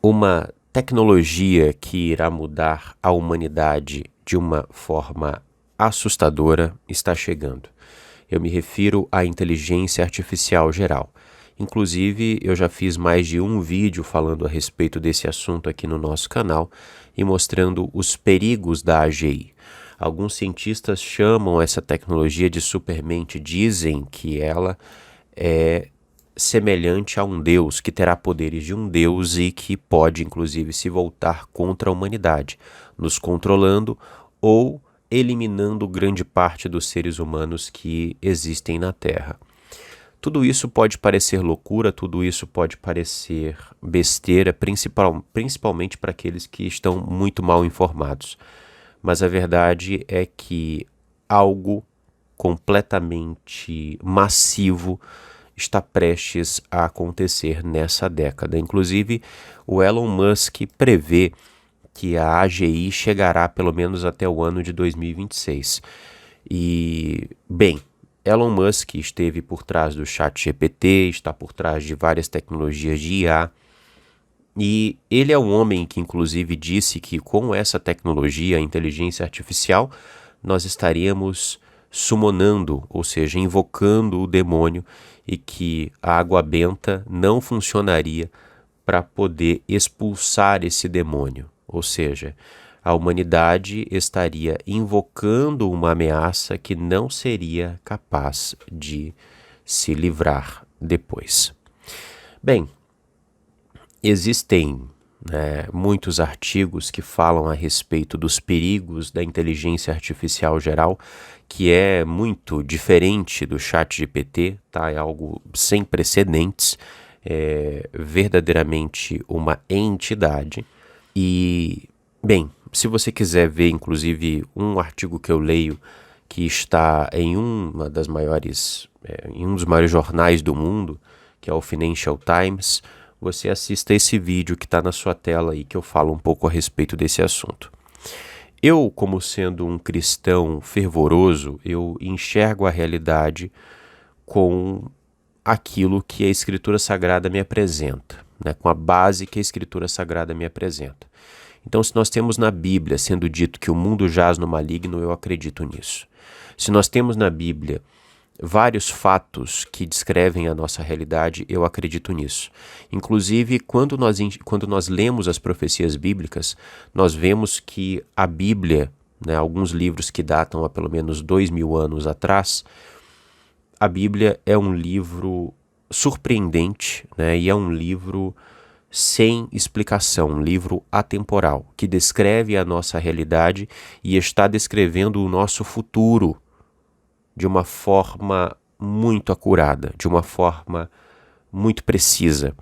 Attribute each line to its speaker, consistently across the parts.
Speaker 1: Uma tecnologia que irá mudar a humanidade de uma forma assustadora está chegando. Eu me refiro à inteligência artificial geral. Inclusive, eu já fiz mais de um vídeo falando a respeito desse assunto aqui no nosso canal e mostrando os perigos da AGI. Alguns cientistas chamam essa tecnologia de supermente, dizem que ela é semelhante a um deus, que terá poderes de um deus e que pode, inclusive, se voltar contra a humanidade, nos controlando ou eliminando grande parte dos seres humanos que existem na Terra. Tudo isso pode parecer loucura, tudo isso pode parecer besteira, principalmente para aqueles que estão muito mal informados. Mas a verdade é que algo completamente massivo está prestes a acontecer nessa década. Inclusive, o Elon Musk prevê que a AGI chegará pelo menos até o ano de 2026. E, bem, Elon Musk esteve por trás do ChatGPT, está por trás de várias tecnologias de IA, e ele é um homem que, inclusive, disse que com essa tecnologia, a inteligência artificial, nós estaríamos summonando, ou seja, invocando o demônio, e que a água benta não funcionaria para poder expulsar esse demônio. Ou seja, a humanidade estaria invocando uma ameaça que não seria capaz de se livrar depois. Bem, existem muitos artigos que falam a respeito dos perigos da inteligência artificial geral, que é muito diferente do ChatGPT, tá? É algo sem precedentes, é verdadeiramente uma entidade. E, bem, se você quiser ver, inclusive, um artigo que eu leio que está em um dos maiores jornais do mundo, que é o Financial Times, você assista esse vídeo que está na sua tela aí, que eu falo um pouco a respeito desse assunto. Eu, como sendo um cristão fervoroso, eu enxergo a realidade com aquilo que a Escritura Sagrada me apresenta, com a base que a Escritura Sagrada me apresenta. Então, se nós temos na Bíblia sendo dito que o mundo jaz no maligno, eu acredito nisso. Se nós temos na Bíblia vários fatos que descrevem a nossa realidade, eu acredito nisso. Inclusive, quando nós lemos as profecias bíblicas, nós vemos que a Bíblia, alguns livros que datam a pelo menos 2000 anos atrás, a Bíblia é um livro surpreendente, e é um livro sem explicação, um livro atemporal, que descreve a nossa realidade e está descrevendo o nosso futuro de uma forma muito acurada, de uma forma muito precisa.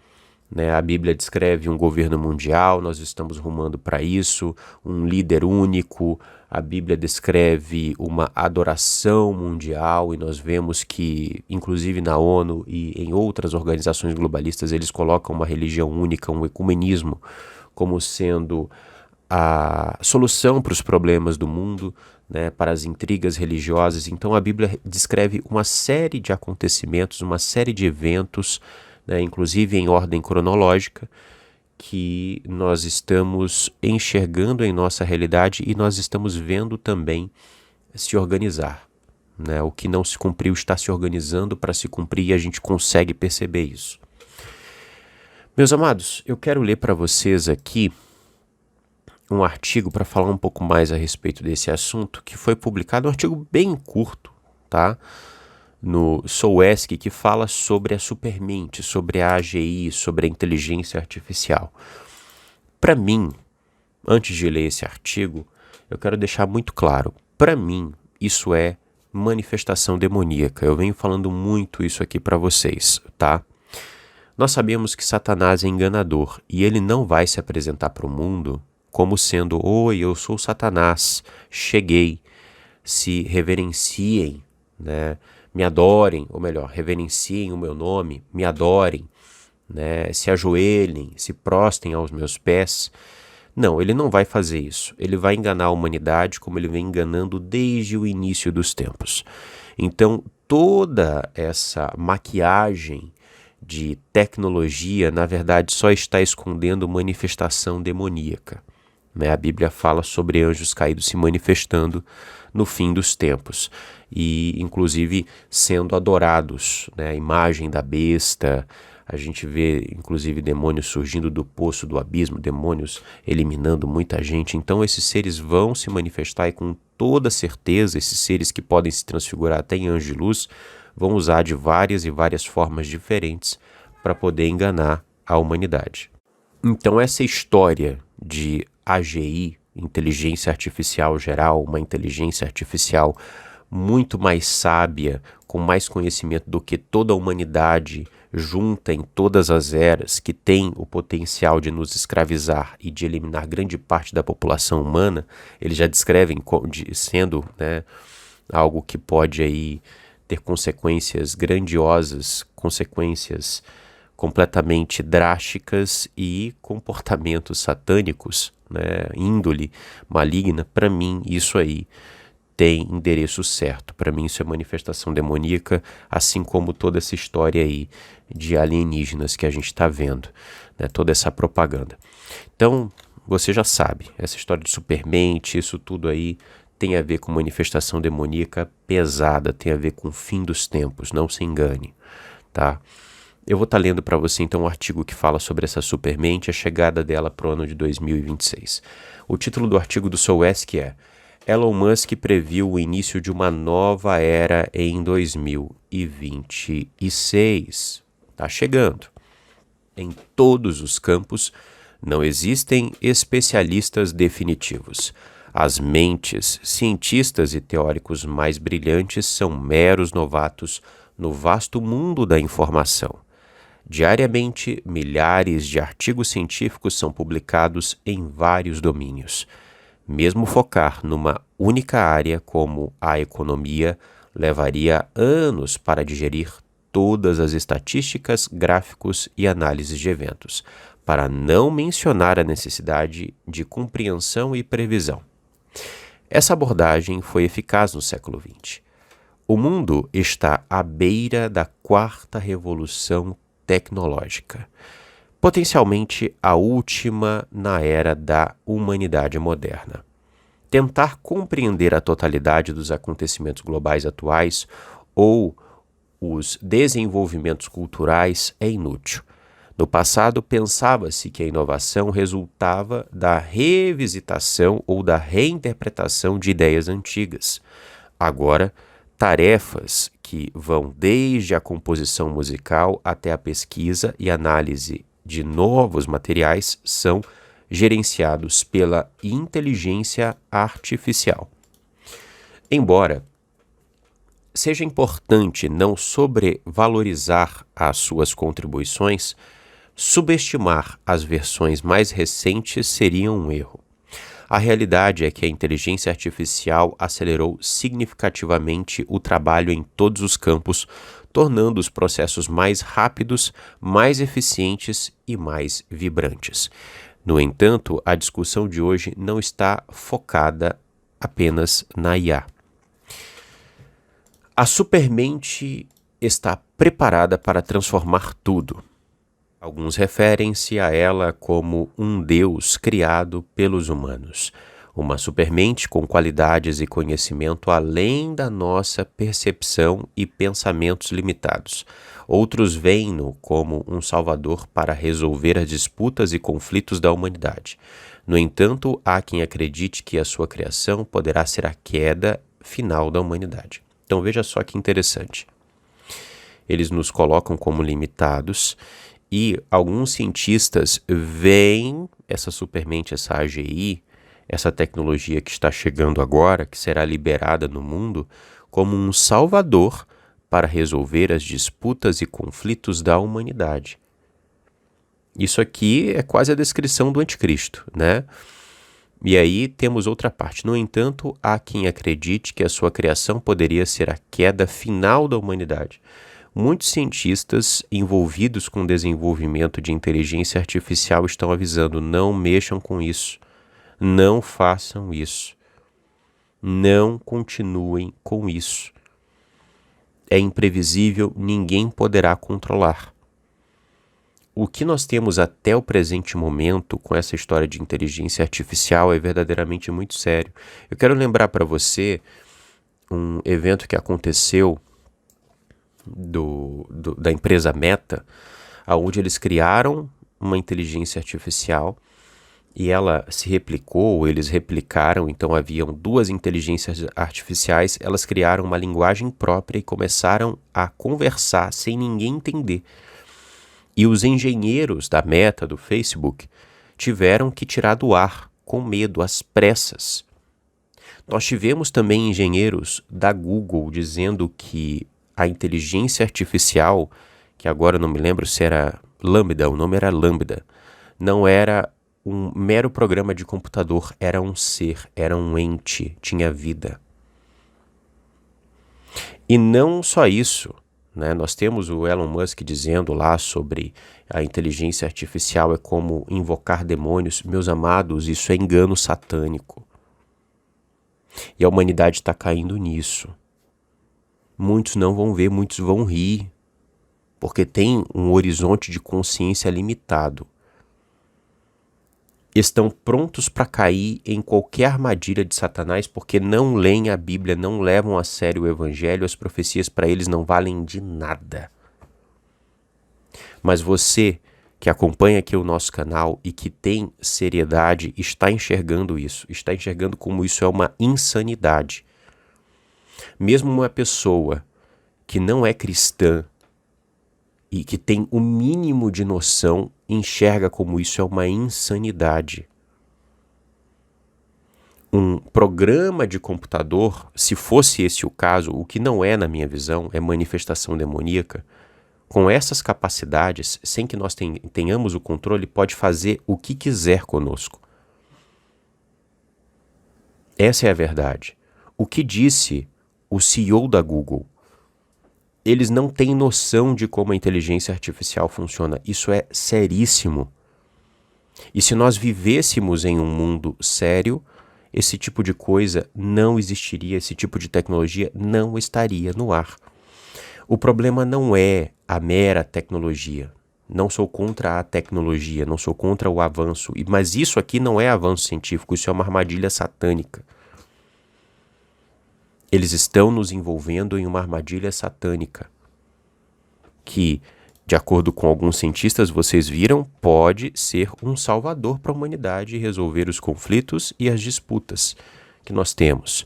Speaker 1: A Bíblia descreve um governo mundial, nós estamos rumando para isso, um líder único. A Bíblia descreve uma adoração mundial e nós vemos que, inclusive na ONU e em outras organizações globalistas, eles colocam uma religião única, um ecumenismo, como sendo a solução para os problemas do mundo, para as intrigas religiosas. Então a Bíblia descreve uma série de acontecimentos, uma série de eventos, inclusive em ordem cronológica, que nós estamos enxergando em nossa realidade e nós estamos vendo também se organizar. O que não se cumpriu está se organizando para se cumprir e a gente consegue perceber isso. Meus amados, eu quero ler para vocês aqui um artigo para falar um pouco mais a respeito desse assunto, que foi publicado, um artigo bem curto, tá? No SOESC, que fala sobre a supermente, sobre a AGI, sobre a inteligência artificial. Para mim, antes de ler esse artigo, eu quero deixar muito claro, para mim, isso é manifestação demoníaca. Eu venho falando muito isso aqui para vocês, tá? Nós sabemos que Satanás é enganador e ele não vai se apresentar para o mundo como sendo: oi, eu sou Satanás, cheguei, se reverenciem, me adorem, ou melhor, reverenciem o meu nome, me adorem, se ajoelhem, se prostem aos meus pés. Não, ele não vai fazer isso. Ele vai enganar a humanidade como ele vem enganando desde o início dos tempos. Então, toda essa maquiagem de tecnologia, na verdade, só está escondendo manifestação demoníaca, né? A Bíblia fala sobre anjos caídos se manifestando no fim dos tempos e, inclusive, sendo adorados, né? A imagem da besta. A gente vê, inclusive, demônios surgindo do poço do abismo, demônios eliminando muita gente. Então, esses seres vão se manifestar e, com toda certeza, esses seres que podem se transfigurar até em anjo de luz, vão usar de várias e várias formas diferentes para poder enganar a humanidade. Então, essa história de AGI, inteligência artificial geral, uma inteligência artificial muito mais sábia, com mais conhecimento do que toda a humanidade junta em todas as eras, que tem o potencial de nos escravizar e de eliminar grande parte da população humana, eles já descrevem sendo, né, algo que pode aí ter consequências grandiosas, consequências completamente drásticas e comportamentos satânicos, né, índole maligna. Para mim, isso aí tem endereço certo. Para mim, isso é manifestação demoníaca, assim como toda essa história aí de alienígenas que a gente está vendo, né, toda essa propaganda. Então, você já sabe, essa história de supermente, isso tudo aí tem a ver com manifestação demoníaca pesada, tem a ver com o fim dos tempos, não se engane, tá? Eu vou estar lendo para você então um artigo que fala sobre essa supermente e a chegada dela para o ano de 2026. O título do artigo do Souesk é Elon Musk previu o início de uma nova era em 2026. Está chegando. Em todos os campos, não existem especialistas definitivos. As mentes, cientistas e teóricos mais brilhantes são meros novatos no vasto mundo da informação. Diariamente, milhares de artigos científicos são publicados em vários domínios. Mesmo focar numa única área como a economia levaria anos para digerir todas as estatísticas, gráficos e análises de eventos, para não mencionar a necessidade de compreensão e previsão. Essa abordagem foi eficaz no século XX. O mundo está à beira da quarta revolução tecnológica, potencialmente a última na era da humanidade moderna. Tentar compreender a totalidade dos acontecimentos globais atuais ou os desenvolvimentos culturais é inútil. No passado, pensava-se que a inovação resultava da revisitação ou da reinterpretação de ideias antigas. Agora, tarefas que vão desde a composição musical até a pesquisa e análise de novos materiais são gerenciados pela inteligência artificial. Embora seja importante não sobrevalorizar as suas contribuições, subestimar as versões mais recentes seria um erro. A realidade é que a inteligência artificial acelerou significativamente o trabalho em todos os campos, tornando os processos mais rápidos, mais eficientes e mais vibrantes. No entanto, a discussão de hoje não está focada apenas na IA. A supermente está preparada para transformar tudo. Alguns referem-se a ela como um Deus criado pelos humanos, uma supermente com qualidades e conhecimento além da nossa percepção e pensamentos limitados. Outros veem-no como um salvador para resolver as disputas e conflitos da humanidade. No entanto, há quem acredite que a sua criação poderá ser a queda final da humanidade. Então veja só que interessante. Eles nos colocam como limitados e alguns cientistas veem essa supermente, essa AGI, essa tecnologia que está chegando agora, que será liberada no mundo, como um salvador para resolver as disputas e conflitos da humanidade. Isso aqui é quase a descrição do anticristo, né? E aí temos outra parte. No entanto, há quem acredite que a sua criação poderia ser a queda final da humanidade. Muitos cientistas envolvidos com o desenvolvimento de inteligência artificial estão avisando: não mexam com isso, não façam isso, não continuem com isso. É imprevisível, ninguém poderá controlar. o que nós temos até o presente momento com essa história de inteligência artificial é verdadeiramente muito sério. Eu quero lembrar para você um evento que aconteceu da empresa Meta, onde eles criaram uma inteligência artificial e ela se replicou, eles replicaram, então haviam duas inteligências artificiais, elas criaram uma linguagem própria e começaram a conversar sem ninguém entender. E os engenheiros da Meta, do Facebook, tiveram que tirar do ar, com medo, às pressas. Nós tivemos também engenheiros da Google dizendo que a inteligência artificial, que agora eu não me lembro se era Lambda, o nome era Lambda, não era um mero programa de computador, era um ser, era um ente, tinha vida. E não só isso, né? Nós temos o Elon Musk dizendo lá sobre a inteligência artificial é como invocar demônios. Meus amados, isso é engano satânico. E a humanidade está caindo nisso. Muitos não vão ver, muitos vão rir, porque tem um horizonte de consciência limitado. Estão prontos para cair em qualquer armadilha de Satanás porque não leem a Bíblia, não levam a sério o Evangelho, as profecias para eles não valem de nada. Mas você que acompanha aqui o nosso canal e que tem seriedade está enxergando isso, está enxergando como isso é uma insanidade. Mesmo uma pessoa que não é cristã e que tem o mínimo de noção, enxerga como isso é uma insanidade. Um programa de computador, se fosse esse o caso, o que não é na minha visão, é manifestação demoníaca, com essas capacidades, sem que nós tenhamos o controle, pode fazer o que quiser conosco. Essa é a verdade. O que disse o CEO da Google? Eles não têm noção de como a inteligência artificial funciona. Isso é seríssimo. E se nós vivêssemos em um mundo sério, esse tipo de coisa não existiria, esse tipo de tecnologia não estaria no ar. O problema não é a mera tecnologia. Não sou contra a tecnologia, não sou contra o avanço. Mas isso aqui não é avanço científico, isso é uma armadilha satânica. Eles estão nos envolvendo em uma armadilha satânica que, de acordo com alguns cientistas, vocês viram, pode ser um salvador para a humanidade e resolver os conflitos e as disputas que nós temos.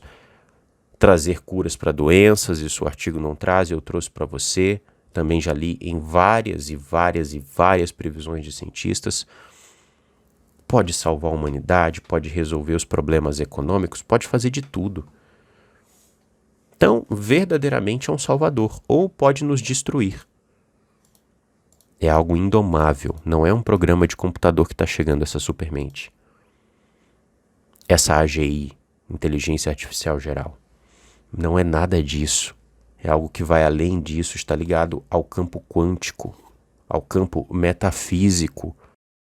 Speaker 1: Trazer curas para doenças, isso o artigo não traz, eu trouxe para você. Também já li em várias previsões de cientistas. Pode salvar a humanidade, pode resolver os problemas econômicos, pode fazer de tudo. Então, verdadeiramente é um salvador, ou pode nos destruir. É algo indomável, não é um programa de computador que está chegando essa supermente. Essa AGI, Inteligência Artificial Geral, não é nada disso. É algo que vai além disso, está ligado ao campo quântico, ao campo metafísico.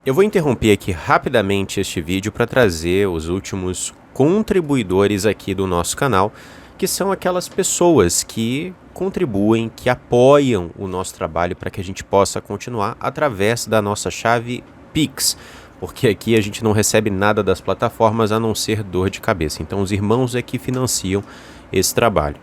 Speaker 1: Eu vou interromper aqui rapidamente este vídeo para trazer os últimos contribuidores aqui do nosso canal, que são aquelas pessoas que contribuem, que apoiam o nosso trabalho para que a gente possa continuar através da nossa chave Pix, porque aqui a gente não recebe nada das plataformas a não ser dor de cabeça. Então os irmãos é que financiam esse trabalho.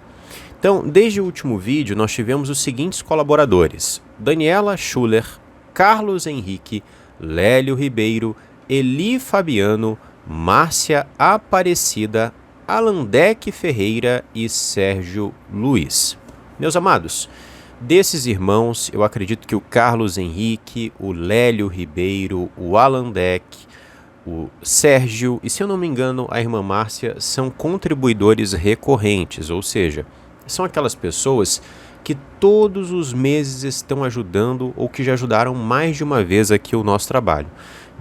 Speaker 1: Então, desde o último vídeo, nós tivemos os seguintes colaboradores: Daniela Schuller, Carlos Henrique, Lélio Ribeiro, Eli Fabiano, Márcia Aparecida, Alandec Ferreira e Sérgio Luiz. Meus amados, desses irmãos, eu acredito que o Carlos Henrique, o Lélio Ribeiro, o Alandec, o Sérgio e, se eu não me engano, a irmã Márcia são contribuidores recorrentes, ou seja, são aquelas pessoas que todos os meses estão ajudando ou que já ajudaram mais de uma vez aqui o nosso trabalho.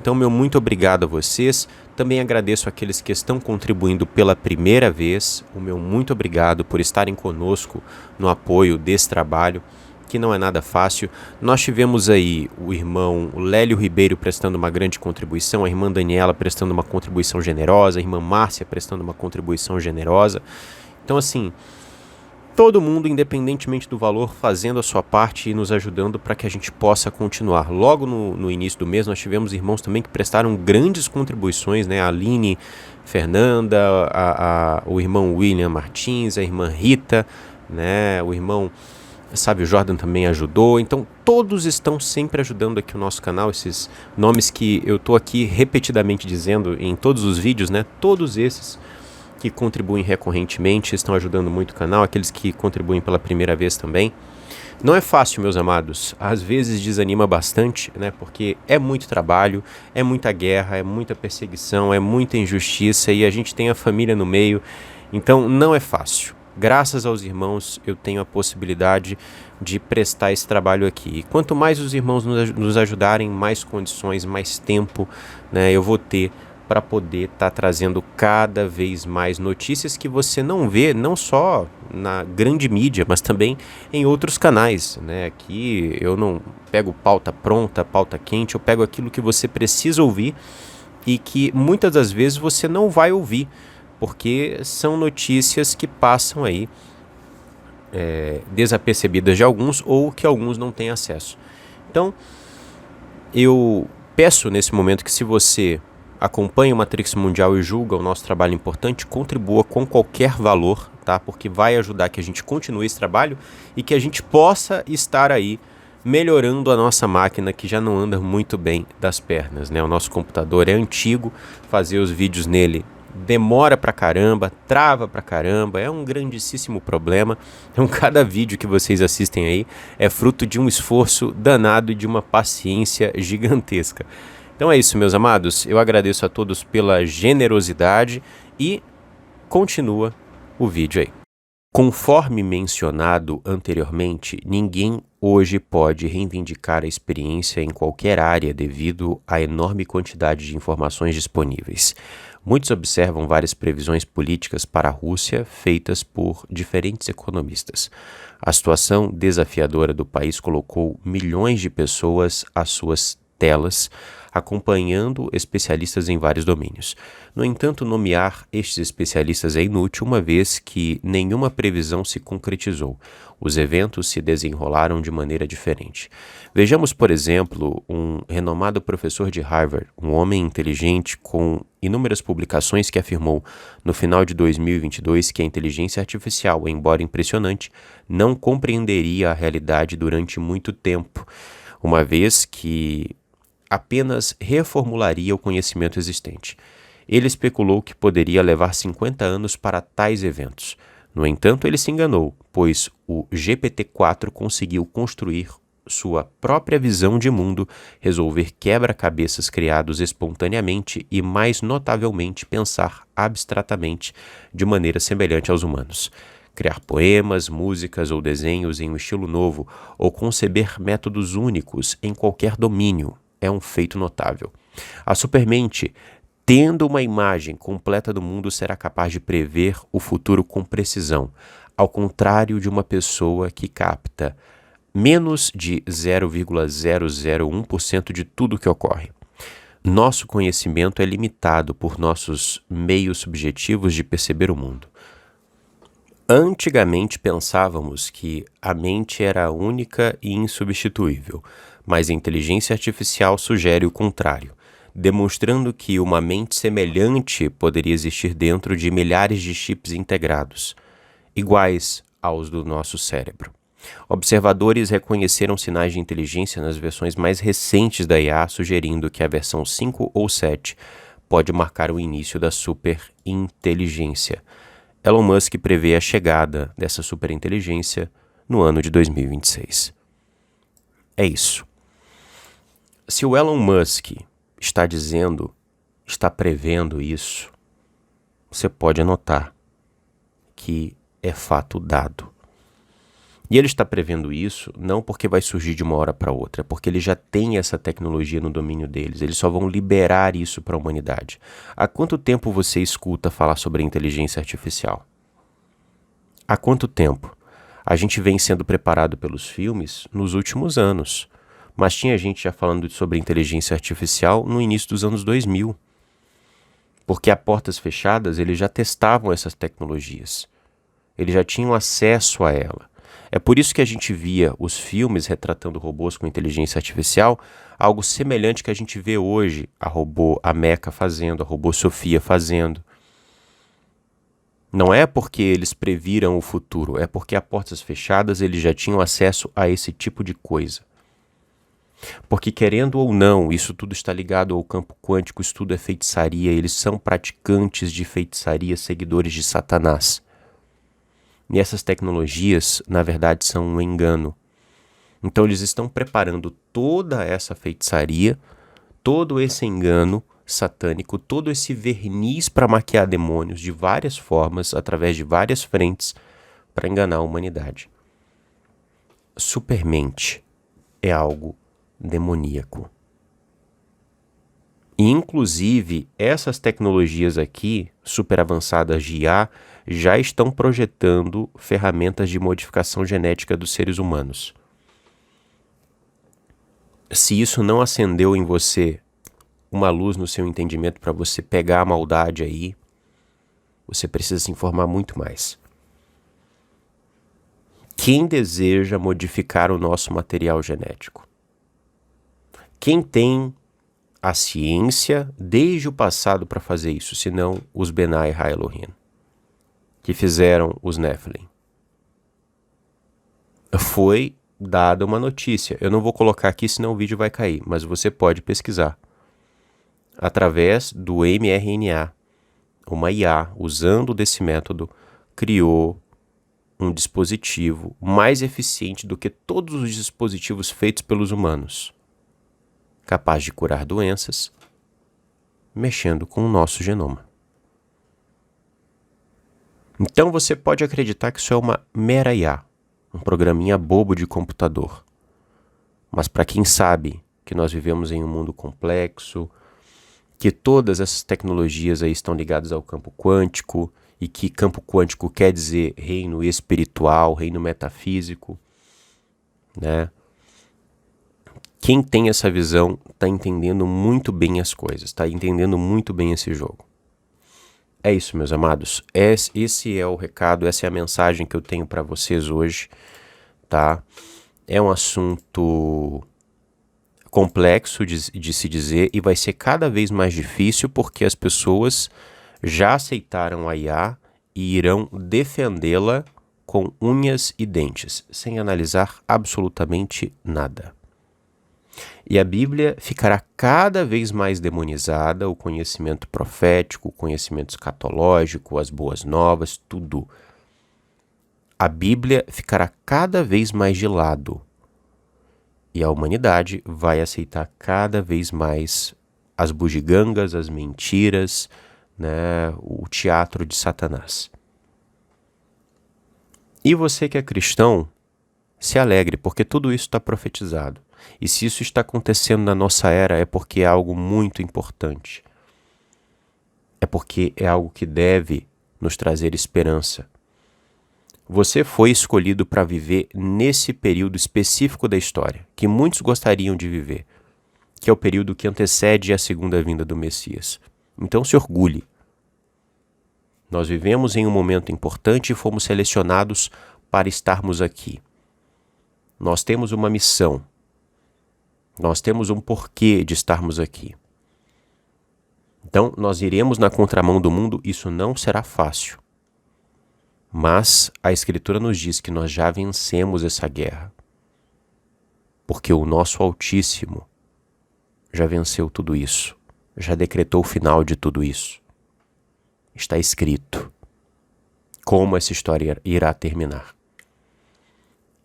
Speaker 1: Então, meu muito obrigado a vocês. Também agradeço aqueles que estão contribuindo pela primeira vez. O meu muito obrigado por estarem conosco no apoio desse trabalho, que não é nada fácil. Nós tivemos aí o irmão Lélio Ribeiro prestando uma grande contribuição, a irmã Daniela prestando uma contribuição generosa, a irmã Márcia prestando uma contribuição generosa. Então, assim, todo mundo, independentemente do valor, fazendo a sua parte e nos ajudando para que a gente possa continuar. Logo no início do mês, nós tivemos irmãos também que prestaram grandes contribuições, né? A Aline Fernanda, o irmão William Martins, a irmã Rita, né? O irmão Sábio Jordan também ajudou. Então, todos estão sempre ajudando aqui o nosso canal. Esses nomes que eu estou aqui repetidamente dizendo em todos os vídeos, né? Todos esses que contribuem recorrentemente, estão ajudando muito o canal, aqueles que contribuem pela primeira vez também. Não é fácil, meus amados, às vezes desanima bastante, né, porque é muito trabalho, é muita guerra, é muita perseguição, é muita injustiça e a gente tem a família no meio, então não é fácil. Graças aos irmãos eu tenho a possibilidade de prestar esse trabalho aqui. E quanto mais os irmãos nos ajudarem, mais condições, mais tempo, né, eu vou ter para poder estar trazendo cada vez mais notícias que você não vê, não só na grande mídia, mas também em outros canais, né? Aqui eu não pego pauta pronta, pauta quente, eu pego aquilo que você precisa ouvir e que muitas das vezes você não vai ouvir, porque são notícias que passam aí desapercebidas de alguns ou que alguns não têm acesso. Então, eu peço nesse momento que se você acompanhe o Matrix Mundial e julga o nosso trabalho importante, contribua com qualquer valor, tá? Porque vai ajudar que a gente continue esse trabalho e que a gente possa estar aí melhorando a nossa máquina que já não anda muito bem das pernas, né? O nosso computador é antigo, fazer os vídeos nele demora pra caramba, trava pra caramba, é um grandíssimo problema. Então cada vídeo que vocês assistem aí é fruto de um esforço danado e de uma paciência gigantesca. Então é isso, meus amados, eu agradeço a todos pela generosidade e continua o vídeo aí. Conforme mencionado anteriormente, ninguém hoje pode reivindicar a experiência em qualquer área devido à enorme quantidade de informações disponíveis. Muitos observam várias previsões políticas para a Rússia feitas por diferentes economistas. A situação desafiadora do país colocou milhões de pessoas às suas telas, acompanhando especialistas em vários domínios. No entanto, nomear estes especialistas é inútil, uma vez que nenhuma previsão se concretizou. Os eventos se desenrolaram de maneira diferente. Vejamos, por exemplo, um renomado professor de Harvard, um homem inteligente com inúmeras publicações que afirmou no final de 2022 que a inteligência artificial, embora impressionante, não compreenderia a realidade durante muito tempo, uma vez que apenas reformularia o conhecimento existente. Ele especulou que poderia levar 50 anos para tais eventos. No entanto, ele se enganou, pois o GPT-4 conseguiu construir sua própria visão de mundo, resolver quebra-cabeças criados espontaneamente e, mais notavelmente, pensar abstratamente de maneira semelhante aos humanos. Criar poemas, músicas ou desenhos em um estilo novo ou conceber métodos únicos em qualquer domínio é um feito notável. A supermente, tendo uma imagem completa do mundo, será capaz de prever o futuro com precisão, ao contrário de uma pessoa que capta menos de 0,001% de tudo que ocorre. Nosso conhecimento é limitado por nossos meios subjetivos de perceber o mundo. Antigamente pensávamos que a mente era única e insubstituível, mas a inteligência artificial sugere o contrário, demonstrando que uma mente semelhante poderia existir dentro de milhares de chips integrados, iguais aos do nosso cérebro. Observadores reconheceram sinais de inteligência nas versões mais recentes da IA, sugerindo que a versão 5 ou 7 pode marcar o início da superinteligência. Elon Musk prevê a chegada dessa superinteligência no ano de 2026. É isso. Se o Elon Musk está prevendo isso, você pode anotar que é fato dado. E ele está prevendo isso não porque vai surgir de uma hora para outra, é porque ele já tem essa tecnologia no domínio deles. Eles só vão liberar isso para a humanidade. Há quanto tempo você escuta falar sobre a inteligência artificial? Há quanto tempo? A gente vem sendo preparado pelos filmes nos últimos anos. Mas tinha gente já falando sobre inteligência artificial no início dos anos 2000. Porque a portas fechadas eles já testavam essas tecnologias. Eles já tinham acesso a ela. É por isso que a gente via os filmes retratando robôs com inteligência artificial, algo semelhante que a gente vê hoje, a Mecha fazendo, a robô Sofia fazendo. Não é porque eles previram o futuro, é porque a portas fechadas eles já tinham acesso a esse tipo de coisa. Porque querendo ou não, isso tudo está ligado ao campo quântico, isso tudo é feitiçaria, eles são praticantes de feitiçaria, seguidores de Satanás. E essas tecnologias, na verdade, são um engano. Então eles estão preparando toda essa feitiçaria, todo esse engano satânico, todo esse verniz para maquiar demônios de várias formas, através de várias frentes, para enganar a humanidade. Supermente é algo demoníaco. E, inclusive, essas tecnologias aqui, super avançadas de IA, já estão projetando ferramentas de modificação genética dos seres humanos. Se isso não acendeu em você uma luz no seu entendimento para você pegar a maldade aí, você precisa se informar muito mais. Quem deseja modificar o nosso material genético? Quem tem a ciência desde o passado para fazer isso, senão os Benai Ha-Elohim, que fizeram os Nephilim? Foi dada uma notícia. Eu não vou colocar aqui, senão o vídeo vai cair, mas você pode pesquisar. Através do mRNA, uma IA, usando desse método, criou um dispositivo mais eficiente do que todos os dispositivos feitos pelos humanos, capaz de curar doenças, mexendo com o nosso genoma. Então você pode acreditar que isso é uma mera IA, um programinha bobo de computador. Mas para quem sabe que nós vivemos em um mundo complexo, que todas essas tecnologias aí estão ligadas ao campo quântico, e que campo quântico quer dizer reino espiritual, reino metafísico, né? Quem tem essa visão está entendendo muito bem as coisas, está entendendo muito bem esse jogo. É isso, meus amados. Esse é o recado, essa é a mensagem que eu tenho para vocês hoje, tá? É um assunto complexo de se dizer e vai ser cada vez mais difícil porque as pessoas já aceitaram a IA e irão defendê-la com unhas e dentes, sem analisar absolutamente nada. E a Bíblia ficará cada vez mais demonizada, o conhecimento profético, o conhecimento escatológico, as boas novas, tudo. A Bíblia ficará cada vez mais de lado. E a humanidade vai aceitar cada vez mais as bugigangas, as mentiras, né, o teatro de Satanás. E você que é cristão, se alegre, porque tudo isso está profetizado. E se isso está acontecendo na nossa era, é porque é algo muito importante. É porque é algo que deve nos trazer esperança. Você foi escolhido para viver nesse período específico da história, que muitos gostariam de viver, que é o período que antecede a segunda vinda do Messias. Então se orgulhe. Nós vivemos em um momento importante e fomos selecionados para estarmos aqui. Nós temos uma missão. Nós temos um porquê de estarmos aqui. Então, nós iremos na contramão do mundo, isso não será fácil. Mas a Escritura nos diz que nós já vencemos essa guerra. Porque o nosso Altíssimo já venceu tudo isso. Já decretou o final de tudo isso. Está escrito como essa história irá terminar.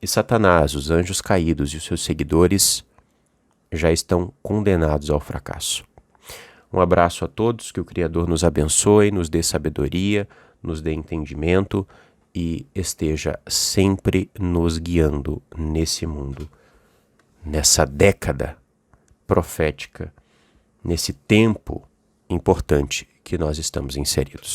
Speaker 1: E Satanás, os anjos caídos e os seus seguidores já estão condenados ao fracasso. Um abraço a todos, que o Criador nos abençoe, nos dê sabedoria, nos dê entendimento e esteja sempre nos guiando nesse mundo, nessa década profética, nesse tempo importante que nós estamos inseridos.